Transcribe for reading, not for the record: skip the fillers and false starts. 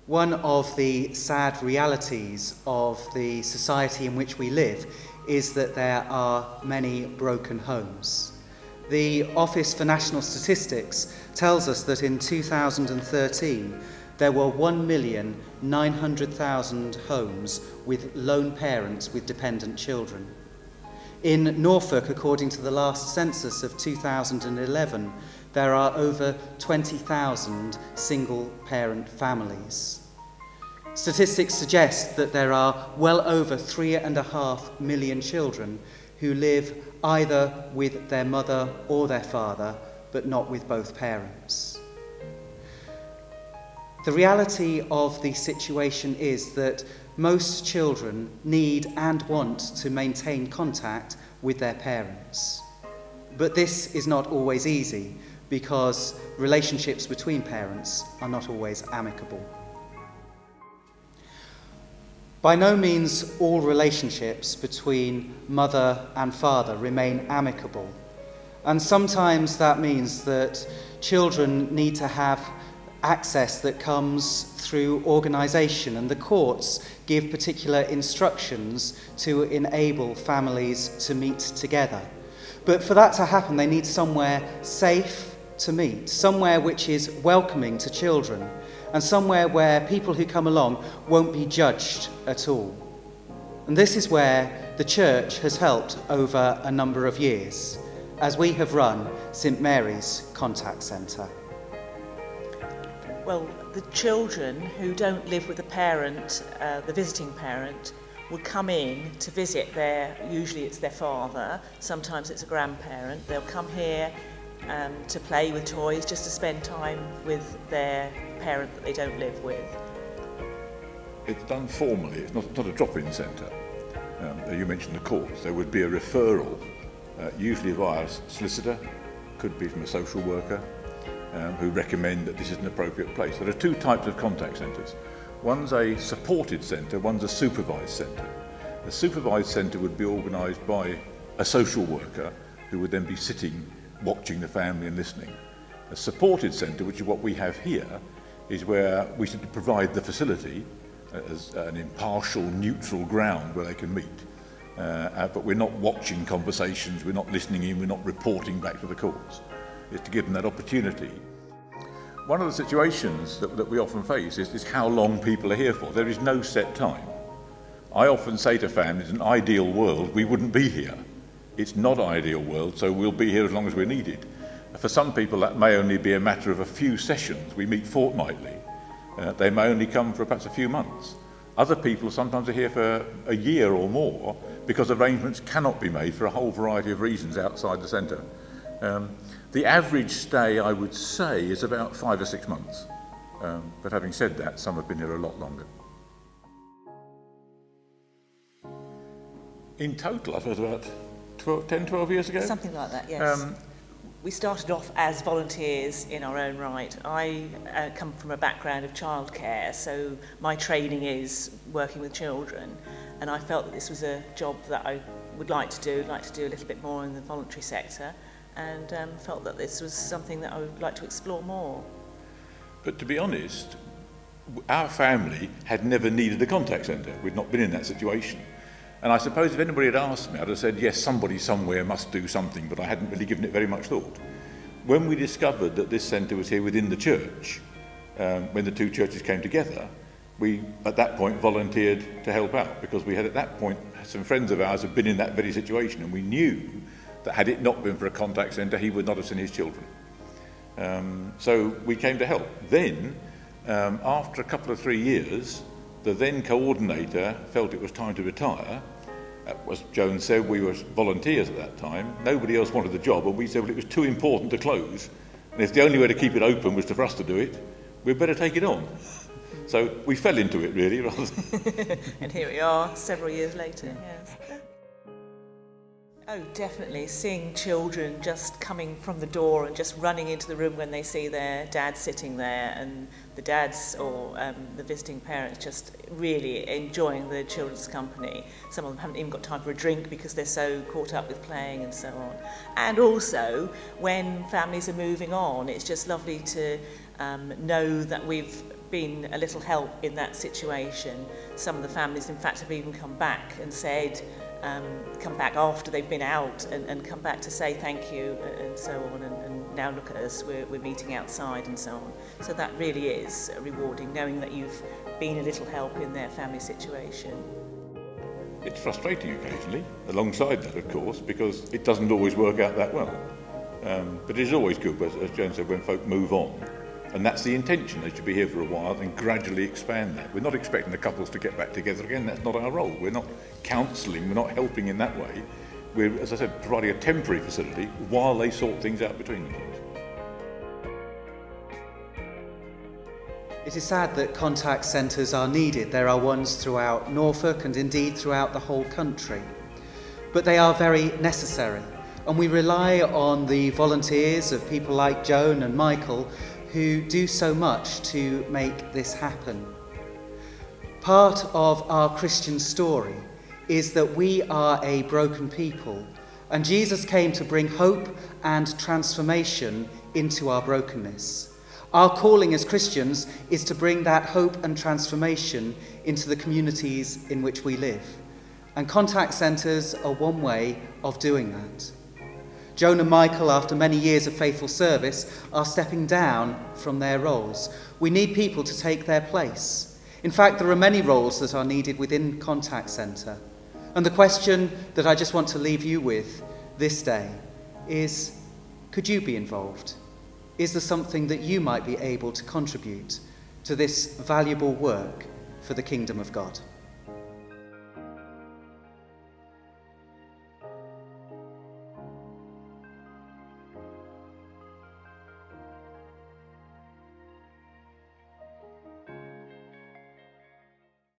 One of the sad realities of the society in which we live is that there are many broken homes. The Office for National Statistics tells us that in 2013 there were 1,900,000 homes with lone parents with dependent children. In Norfolk, according to the last census of 2011, there are over 20,000 single-parent families. Statistics suggest that there are well over 3.5 million children who live either with their mother or their father, but not with both parents. The reality of the situation is that most children need and want to maintain contact with their parents. But this is not always easy, because relationships between parents are not always amicable. By no means all relationships between mother and father remain amicable, and sometimes that means that children need to have access that comes through organisation, and the courts give particular instructions to enable families to meet together. But for that to happen, they need somewhere safe to meet, somewhere which is welcoming to children, and somewhere where people who come along won't be judged at all. And this is where the church has helped over a number of years, as we have run St Mary's Contact Centre. Well, the children who don't live with the parent, the visiting parent, would come in to visit usually it's their father, sometimes it's a grandparent. They'll come here to play with toys, just to spend time with their parent that they don't live with. It's done formally, it's not a drop-in centre. You mentioned the courts. There would be a referral, usually via a solicitor, could be from a social worker, who recommend that this is an appropriate place. There are two types of contact centres. One's a supported centre, one's a supervised centre. The supervised centre would be organised by a social worker who would then be sitting, watching the family and listening. A supported centre, which is what we have here, is where we should provide the facility as an impartial, neutral ground where they can meet. But we're not watching conversations, we're not listening in, we're not reporting back to the courts. It's to give them that opportunity. One of the situations that we often face is how long people are here for. There is no set time. I often say to families, in an ideal world, we wouldn't be here. It's not an ideal world, so we'll be here as long as we're needed. For some people, that may only be a matter of a few sessions. We meet fortnightly. They may only come for perhaps a few months. Other people sometimes are here for a year or more because arrangements cannot be made for a whole variety of reasons outside the centre. The average stay, I would say, is about 5 or 6 months. But having said that, some have been here a lot longer. In total, I suppose about 10, 12 years ago? Something like that, yes. We started off as volunteers in our own right. I come from a background of childcare, so my training is working with children, and I felt that this was a job that I would like to do a little bit more in the voluntary sector, and felt that this was something that I would like to explore more. But to be honest, our family had never needed a contact centre. We'd not been in that situation. And I suppose if anybody had asked me, I'd have said, yes, somebody somewhere must do something, but I hadn't really given it very much thought. When we discovered that this centre was here within the church, when the two churches came together, we, at that point, volunteered to help out, because we had, at that point, some friends of ours had been in that very situation, and we knew that had it not been for a contact centre, he would not have seen his children. So we came to help. Then, after a couple of 3 years, the then coordinator felt it was time to retire. As Joan said, we were volunteers at that time. Nobody else wanted the job, and we said, well, it was too important to close. And if the only way to keep it open was for us to do it, we'd better take it on. So we fell into it, really, rather than... And here we are, several years later, yes. Oh, definitely. Seeing children just coming from the door and just running into the room when they see their dad sitting there, and the dads or the visiting parents just really enjoying the children's company. Some of them haven't even got time for a drink because they're so caught up with playing and so on. And also, when families are moving on, it's just lovely to know that we've been a little help in that situation. Some of the families, in fact, have even come back and said, come back after they've been out and come back to say thank you and so on, and now look at us, we're meeting outside and so on. So that really is rewarding, knowing that you've been a little help in their family situation. It's frustrating occasionally, alongside that of course, because it doesn't always work out that well. But it is always good, as Joan said, when folk move on. And that's the intention. They should be here for a while and gradually expand that. We're not expecting the couples to get back together again. That's not our role. We're not counselling. We're not helping in that way. We're, as I said, providing a temporary facility while they sort things out between themselves. It is sad that contact centres are needed. There are ones throughout Norfolk and indeed throughout the whole country. But they are very necessary. And we rely on the volunteers of people like Joan and Michael who do so much to make this happen. Part of our Christian story is that we are a broken people, and Jesus came to bring hope and transformation into our brokenness. Our calling as Christians is to bring that hope and transformation into the communities in which we live. And contact centres are one way of doing that. Joan and Michael, after many years of faithful service, are stepping down from their roles. We need people to take their place. In fact, there are many roles that are needed within Contact Centre. And the question that I just want to leave you with this day is, could you be involved? Is there something that you might be able to contribute to this valuable work for the kingdom of God?